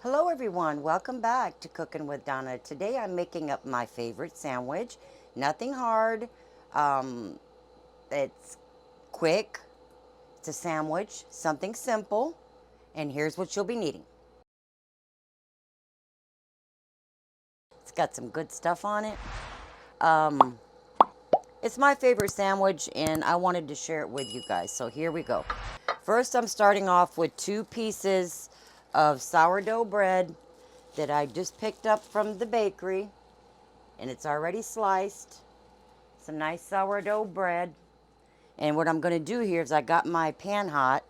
Hello everyone, welcome back to Cooking with Donna. Today I'm making up my favorite sandwich. Nothing hard. Um, it's quick. It's a sandwich, something simple. And here's what you'll be needing. It's got some good stuff on it. Um, it's my favorite sandwich and I wanted to share it with you guys. So here we go. First I'm starting off with 2 pieces of sourdough bread that I just picked up from the bakery. And it's already sliced. Some nice sourdough bread. And what I'm going to do here is I got my pan hot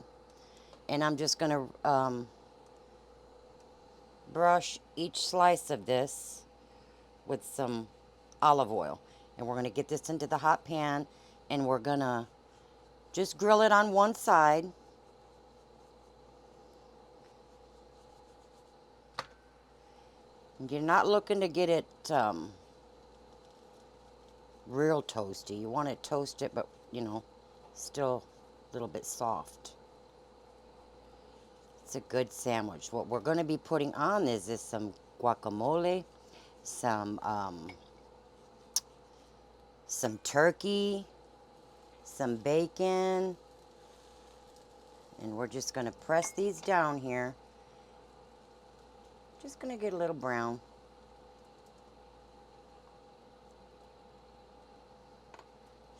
and I'm just going to brush each slice of this with some olive oil. And we're going to get this into the hot pan and we're going to just grill it on one side. And you're not looking to get it real toasty. You want it toasted, but you know, still a little bit soft. It's a good sandwich. What we're going to be putting on is some guacamole, some turkey, some bacon, and we're just going to press these down here. Just going to get a little brown.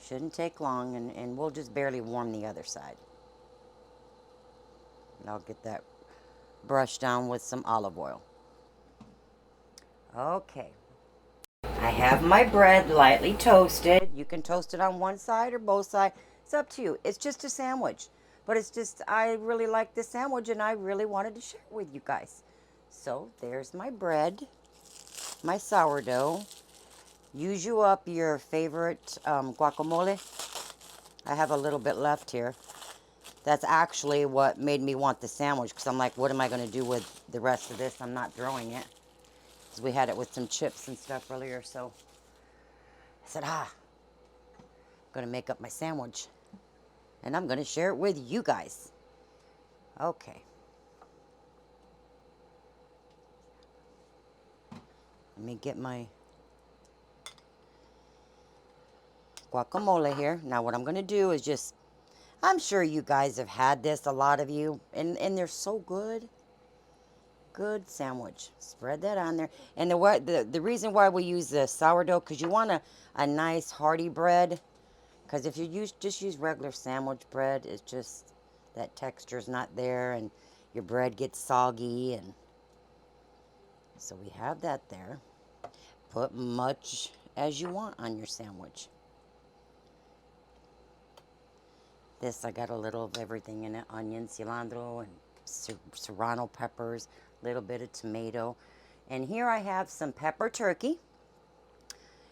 Shouldn't take long, and we'll just barely warm the other side. And I'll get that brushed down with some olive oil. Okay. I have my bread lightly toasted. You can toast it on one side or both sides. It's up to you. It's just a sandwich. But it's just, I really like this sandwich and I really wanted to share it with you guys. So there's my bread, my sourdough. Use you up your favorite guacamole. I have a little bit left here. That's actually what made me want the sandwich because I'm like, what am I going to do with the rest of this? I'm not throwing it. Because we had it with some chips and stuff earlier, so I said, I'm going to make up my sandwich. And I'm going to share it with you guys. Okay. Let me get my guacamole here. Now what I'm going to do is just, I'm sure you guys have had this, a lot of you, and they're so good. Good sandwich. Spread that on there. And the reason why we use the sourdough, because you want a nice hearty bread. Because if you just use regular sandwich bread, it's just that texture's not there and your bread gets soggy. And so we have that there. Put much as you want on your sandwich. This, I got a little of everything in it. Onion, cilantro, and serrano peppers, a little bit of tomato. And here I have some pepper turkey.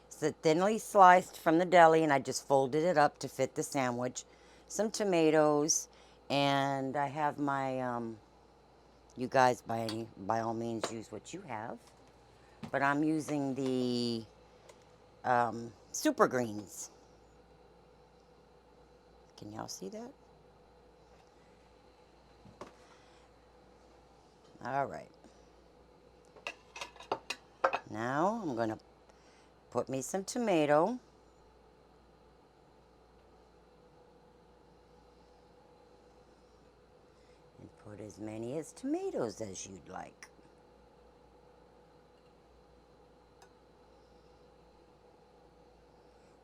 It's thinly sliced from the deli, and I just folded it up to fit the sandwich. Some tomatoes, and I have my, you guys by all means use what you have. But I'm using the super greens. Can y'all see that? All right. Now I'm going to put me some tomato. And put as many as tomatoes as you'd like.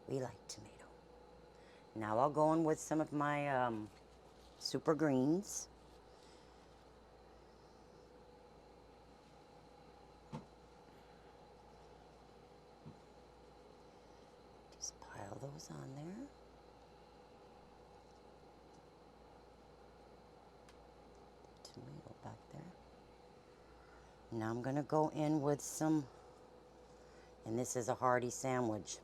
We like tomato. Now I'll go in with some of my super greens. Just pile those on there. Tomato back there. Now I'm going to go in with some, and this is a hearty sandwich.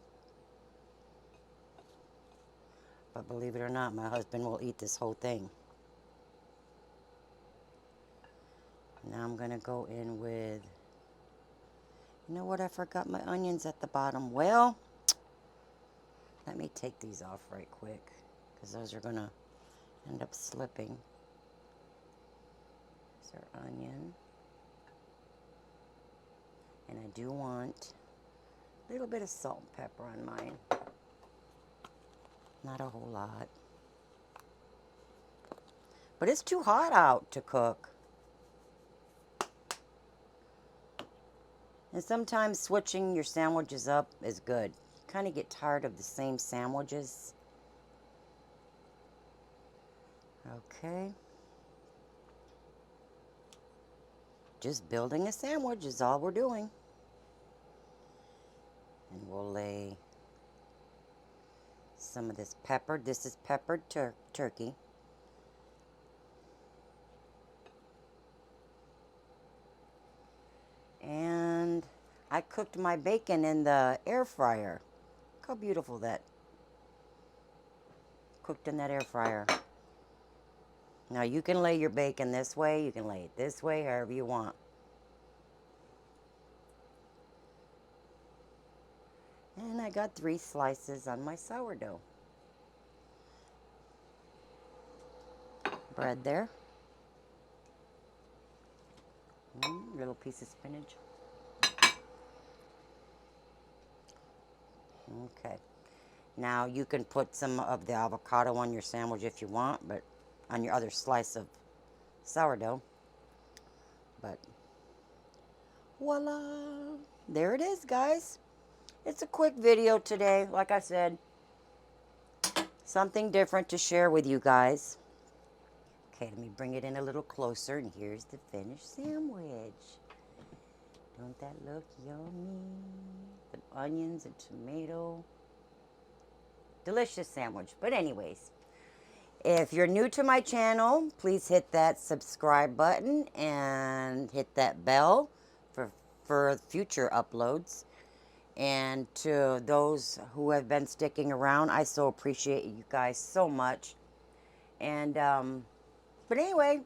But believe it or not, my husband will eat this whole thing. Now I'm going to go in with, you know what, I forgot my onions at the bottom. Well, let me take these off right quick, because those are going to end up slipping. There's our onion. And I do want a little bit of salt and pepper on mine. Not a whole lot. But it's too hot out to cook. And sometimes switching your sandwiches up is good. You kind of get tired of the same sandwiches. Okay. Just building a sandwich is all we're doing. And we'll lay some of this pepper. This is peppered turkey. And I cooked my bacon in the air fryer. Look how beautiful that cooked in that air fryer. Now you can lay your bacon this way, you can lay it this way, however you want. And I got 3 slices on my sourdough. Bread there. Little piece of spinach. Okay. Now you can put some of the avocado on your sandwich if you want, but on your other slice of sourdough. But voila! There it is, guys. It's a quick video today, like I said. Something different to share with you guys. Okay, let me bring it in a little closer, and here's the finished sandwich. Don't that look yummy? The onions and tomato. Delicious sandwich. But anyways, if you're new to my channel, please hit that subscribe button and hit that bell for future uploads. And to those who have been sticking around, I so appreciate you guys so much. And but anyway,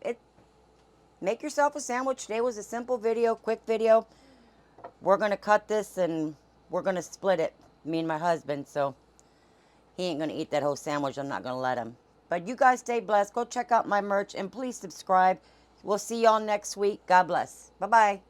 make yourself a sandwich. Today was a simple video, quick video. We're gonna cut this and we're gonna split it, me and my husband. So he ain't gonna eat that whole sandwich. I'm not gonna let him. But you guys stay blessed. Go check out my merch and please subscribe. We'll see y'all next week. God bless. Bye bye.